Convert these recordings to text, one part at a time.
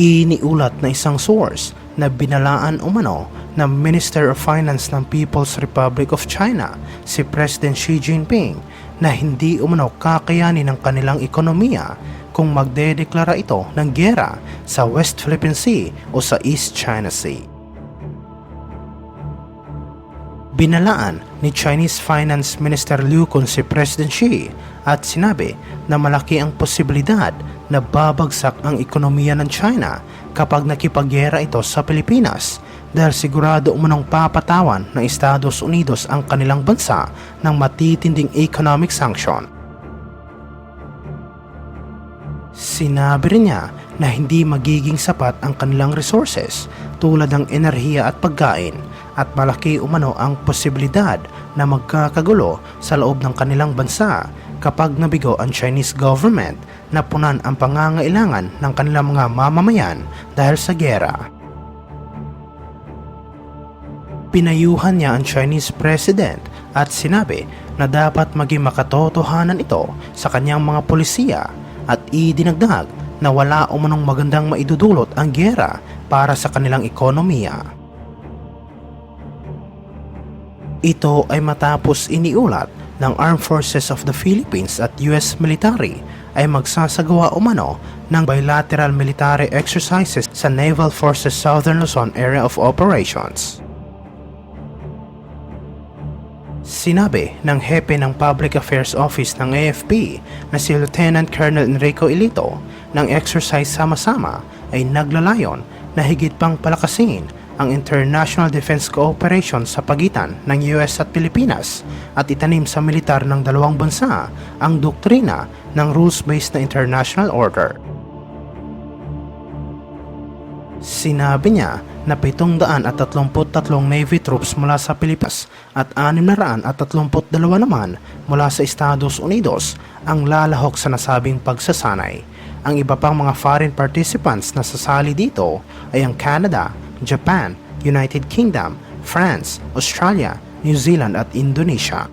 Iniulat na isang source na binalaan umano ng Minister of Finance ng People's Republic of China, si President Xi Jinping, na hindi umano kakayanin ng kanilang ekonomiya kung magdedeklara ito ng giyera sa West Philippine Sea o sa East China Sea. Binalaan ni Chinese Finance Minister Liu Kun si President Xi at sinabi na malaki ang posibilidad na babagsak ang ekonomiya ng China kapag nakipaggera ito sa Pilipinas dahil sigurado umanong papatawan ng Estados Unidos ang kanilang bansa ng matitinding economic sanction. Sinabi rin niya na hindi magiging sapat ang kanilang resources tulad ng enerhiya at pagkain at malaki umano ang posibilidad na magkakagulo sa loob ng kanilang bansa kapag nabigo ang Chinese government na punan ang pangangailangan ng kanilang mga mamamayan dahil sa giyera. Pinayuhan niya ang Chinese President at sinabi na dapat maging makatotohanan ito sa kanyang mga polisiya at idinagdag na wala umanong magandang maidudulot ang giyera para sa kanilang ekonomiya. Ito ay matapos iniulat ng Armed Forces of the Philippines at US military ay magsasagawa umano ng bilateral military exercises sa Naval Forces Southern Luzon Area of Operations. Sinabi ng hepe ng Public Affairs Office ng AFP na si Lieutenant Colonel Enrico Ilito ng exercise sama-sama ay naglalayon na higit pang palakasin ang international defense cooperation sa pagitan ng US at Pilipinas at itanim sa militar ng dalawang bansa ang doktrina ng rules-based na international order. Sinabi niya na 733 Navy troops mula sa Pilipinas at 632 naman mula sa Estados Unidos ang lalahok sa nasabing pagsasanay. Ang iba pang mga foreign participants na sasali dito ay ang Canada, Japan, United Kingdom, France, Australia, New Zealand at Indonesia.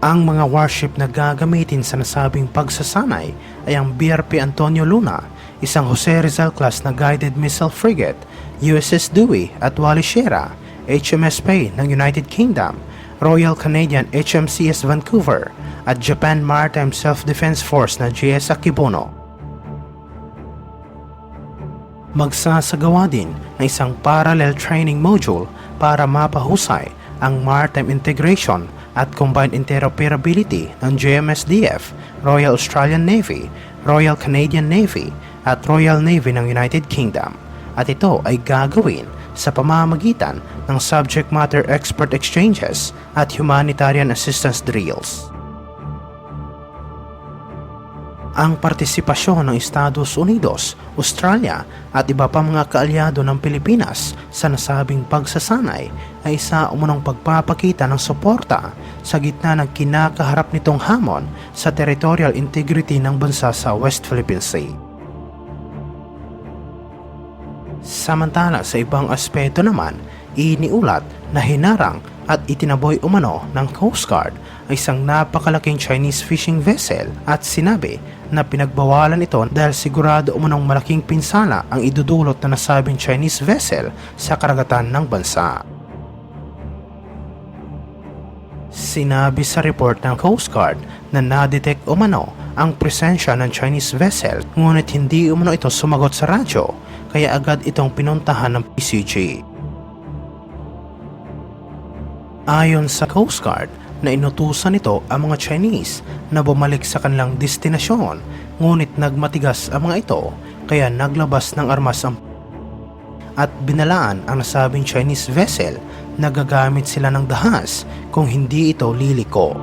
Ang mga warship na gagamitin sa nasabing pagsasanay ay ang BRP Antonio Luna, isang Jose Rizal class na guided missile frigate, USS Dewey at Wally Sierra, HMS Bay ng United Kingdom, Royal Canadian HMCS Vancouver at Japan Maritime Self-Defense Force na GS Akibono. Magsasagawa din ng isang parallel training module para mapahusay ang maritime integration at combined interoperability ng GMSDF, Royal Australian Navy, Royal Canadian Navy at Royal Navy ng United Kingdom, at ito ay gagawin sa pamamagitan ng subject matter expert exchanges at humanitarian assistance drills. Ang partisipasyon ng Estados Unidos, Australia at iba pang mga kaalyado ng Pilipinas sa nasabing pagsasanay ay isa umunong pagpapakita ng suporta sa gitna ng kinakaharap nitong hamon sa territorial integrity ng bansa sa West Philippine Sea. Samantala sa ibang aspeto naman, iniulat na hinarang at itinaboy umano ng Coast Guard ay isang napakalaking Chinese fishing vessel at sinabi na pinagbawalan ito dahil sigurado umanong malaking pinsala ang idudulot na nasabing Chinese vessel sa karagatan ng bansa. Sinabi sa report ng Coast Guard na na-detect umano ang presensya ng Chinese vessel ngunit hindi umano ito sumagot sa radyo kaya agad itong pinuntahan ng PCG. Ayon sa Coast Guard, na inutusan nito ang mga Chinese na bumalik sa kanilang destinasyon ngunit nagmatigas ang mga ito kaya naglabas ng armas at binalaan ang nasabing Chinese vessel na gagamit sila ng dahas kung hindi ito liliko.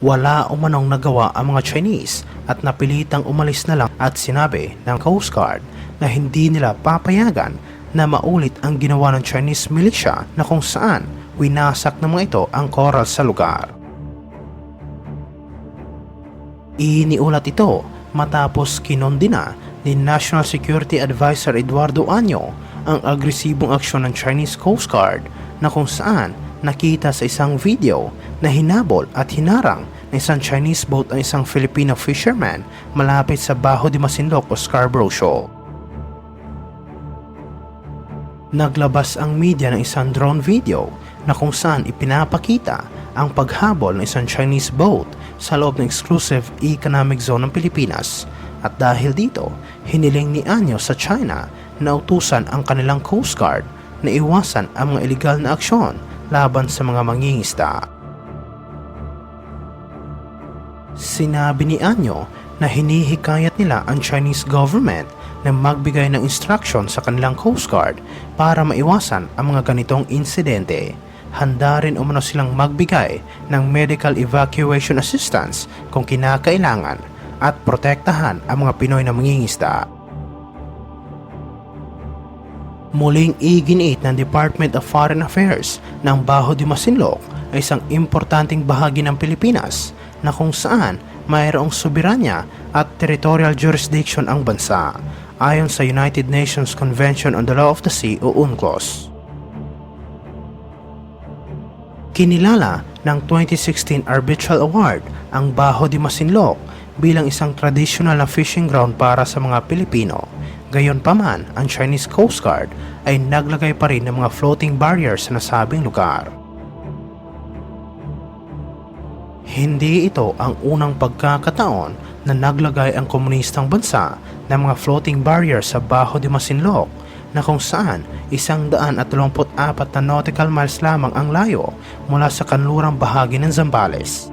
Wala umanong nagawa ang mga Chinese at napilitang umalis na lang at sinabi ng Coast Guard na hindi nila papayagan na maulit ang ginawa ng Chinese militia na kung saan winasak ng mga ito ang coral sa lugar. Iniulat ito matapos kinondina ni National Security Advisor Eduardo Año ang agresibong aksyon ng Chinese Coast Guard na kung saan nakita sa isang video na hinabol at hinarang ng isang Chinese boat ang isang Filipino fisherman malapit sa Bajo de Masinloc o Scarborough Shoal. Naglabas ang media ng isang drone video na kung saan ipinapakita ang paghabol ng isang Chinese boat sa loob ng exclusive economic zone ng Pilipinas, at dahil dito, hiniling ni Anyo sa China na utusan ang kanilang Coast Guard na iwasan ang mga illegal na aksyon laban sa mga mangingisda. Sinabi ni Anyo na hinihikayat nila ang Chinese government na magbigay ng instruction sa kanilang Coast Guard para maiwasan ang mga ganitong insidente. Handa rin umano silang magbigay ng medical evacuation assistance kung kinakailangan at protektahan ang mga Pinoy na mangingisda. Muling iginiit ng Department of Foreign Affairs ng Bajo de Masinloc ay isang importanteng bahagi ng Pilipinas na kung saan mayroong soberanya at territorial jurisdiction ang bansa ayon sa United Nations Convention on the Law of the Sea o UNCLOS. Kinilala ng 2016 Arbitral Award ang Bajo de Masinloc bilang isang traditional na fishing ground para sa mga Pilipino. Gayunpaman, ang Chinese Coast Guard ay naglagay pa rin ng mga floating barriers sa nasabing lugar. Hindi ito ang unang pagkakataon na naglagay ang komunistang bansa ng mga floating barriers sa Bajo de Masinloc na kung saan 134 na nautical miles lamang ang layo mula sa kanlurang bahagi ng Zambales.